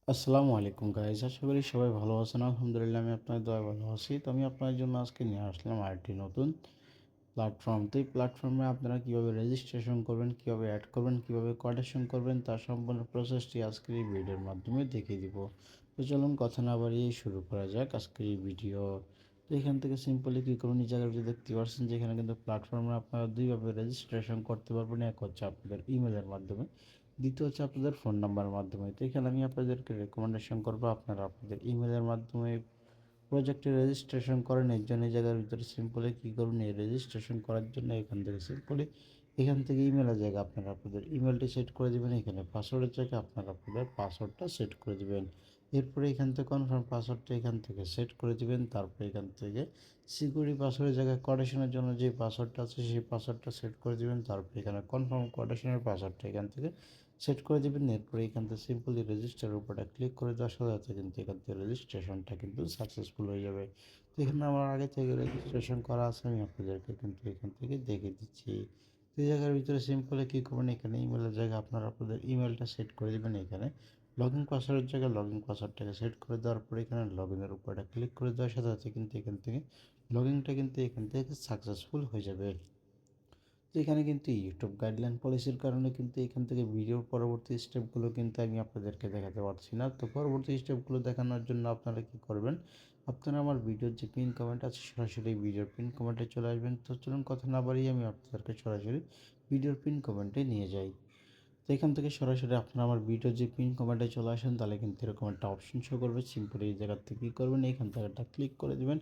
আসসালামু আলাইকুম গাইস, আশা করি সবাই ভালো আছেন। আলহামদুলিল্লাহ আমি আপনাদের দয়ায় ভালো আছি। তো আমি আপনার জন্য আজকে নিয়ে আসলাম আরেকটি নতুন প্ল্যাটফর্ম। তো এই প্ল্যাটফর্মে আপনারা কীভাবে রেজিস্ট্রেশন করবেন, কীভাবে অ্যাড করবেন, কীভাবে কোটেশন করবেন, তার সম্পূর্ণ প্রসেসটি আজকের এই ভিডিওর মাধ্যমে দেখিয়ে দিব। তো চলুন কথা না বাড়িয়ে শুরু করা যাক আজকের এই ভিডিও। তো এখান থেকে সিম্পলি কী করুন, এই জায়গায় দেখতে পাচ্ছেন যে এখানে কিন্তু প্ল্যাটফর্মে আপনারা দুইভাবে রেজিস্ট্রেশন করতে পারবেন। এক হচ্ছে আপনাদের ইমেলের মাধ্যমে, দ্বিতীয় হচ্ছে আপনাদের ফোন নাম্বারের মাধ্যমে। তো এখানে আমি আপনাদেরকে রেকমেন্ডেশন করবো আপনারা আপনাদের ইমেলের মাধ্যমে প্রজেক্টে রেজিস্ট্রেশন করেন। এর জন্য এই জায়গার ভিতরে সিম্পলি কী করুন, এই রেজিস্ট্রেশন করার জন্য এখান থেকে সিম্পলি এখান থেকে ইমেলের জায়গায় আপনারা আপনাদের ইমেলটি সেট করে দেবেন। এখানে পাসওয়ার্ডের জায়গায় আপনারা আপনাদের পাসওয়ার্ডটা সেট করে দেবেন। এরপরে এখান থেকে কনফার্ম পাসওয়ার্ডটা এখান থেকে সেট করে দেবেন। তারপরে এখান থেকে সিকিউরিটি পাসওয়ার্ডের জায়গায় কোটেশনের জন্য যে পাসওয়ার্ডটা আছে সেই পাসওয়ার্ডটা সেট করে দেবেন। তারপরে এখানে কনফার্ম কোটেশনের পাসওয়ার্ডটা এখান থেকে সেট করে দেবেন। এরপরে এখান থেকে সিম্পলি রেজিস্টারের উপরটা ক্লিক করে দেওয়ার সাথে সাথে কিন্তু এখান থেকে রেজিস্ট্রেশনটা কিন্তু সাকসেসফুল হয়ে যাবে। তো এখানে আমার আগে থেকে রেজিস্ট্রেশন করা আছে, আমি আপনাদেরকে কিন্তু এখান থেকে দেখিয়ে দিচ্ছি। তো এই জায়গার ভিতরে সিম্পলি কী করবেন, এখানে ইমেলের জায়গায় আপনারা আপনাদের ইমেলটা সেট করে দেবেন। এখানে লগ ইন পাসওয়ার্ডের জায়গায় লগ ইন পাসওয়ার্ডটাকে সেট করে দেওয়ার পরে এখানে লগ ইনের উপরটা ক্লিক করে দেওয়ার সাথে সাথে কিন্তু এখান থেকে লগ ইনটা কিন্তু এখান থেকে সাকসেসফুল হয়ে যাবে। তো এখানে কিন্তু ইউটিউব গাইডলাইন পলিসির কারণে কিন্তু এখান থেকে ভিডিওর পরবর্তী স্টেপগুলো কিন্তু আমি আপনাদেরকে দেখাতে পারছি না। তো পরবর্তী স্টেপগুলো দেখানোর জন্য আপনারা কী করবেন, আপনারা আমার ভিডিওর যে পিন কমেন্ট আছে সরাসরি ভিডিওর পিন কমেন্টে চলে আসবেন। তো চলুন কথা না বাড়িয়ে আমি আপনাদেরকে সরাসরি ভিডিওর পিন কমেন্টে নিয়ে যাই। তো এখান থেকে সরাসরি আপনারা আমার ভিডিওর যে পিন কমেন্টে চলে আসেন, তাহলে কিন্তু এরকম একটা অপশন শো করবে। সিম্পলি এই জায়গা থেকে কী করবেন, এখান থেকে একটা ক্লিক করে দেবেন।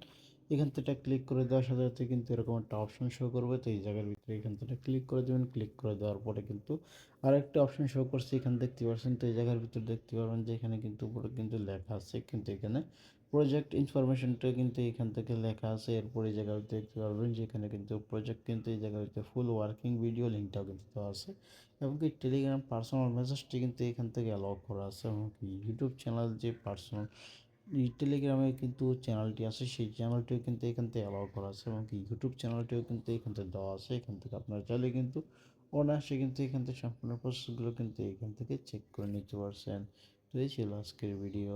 এখান থেকে ক্লিক করে দেওয়ার সাথে সাথে কিন্তু এরকম একটা অপশন শো করবে। তো এই জায়গার ভিতরে এখান থেকে ক্লিক করে দেবেন। ক্লিক করে দেওয়ার পরে কিন্তু আরেকটা অপশন শো করছে, এখানে দেখতে পাচ্ছেন। তো এই জায়গার ভিতরে দেখতে পারবেন যে এখানে কিন্তু উপরে কিন্তু লেখা আছে, কিন্তু এখানে প্রজেক্ট ইনফরমেশনটা কিন্তু এখান থেকে লেখা আছে। এরপরে এই জায়গায় দেখতে পারবেন যে এখানে কিন্তু প্রজেক্ট কিন্তু এই জায়গার ভিতরে ফুল ওয়ার্কিং ভিডিও লিঙ্কটাও কিন্তু দেওয়া আছে। এমনকি টেলিগ্রাম পার্সোনাল মেসেজটি কিন্তু এখান থেকে অ্যালাউ করা আছে। এমনকি ইউটিউব চ্যানেল যে পার্সোনাল টেলিগ্রামে কিন্তু চ্যানেলটি আছে, সেই চ্যানেলটিও কিন্তু এখান থেকে অ্যালাউ করা আছে। এমনকি ইউটিউব চ্যানেলটিও কিন্তু এখান থেকে দেওয়া আছে। এখান থেকে আপনারা চাইলে কিন্তু অনায়াসে কিন্তু এখান থেকে সম্পূর্ণ প্রসেসগুলো কিন্তু এখান থেকে চেক করে নিতে পারছেন। তো এই ছিল আজকের ভিডিও।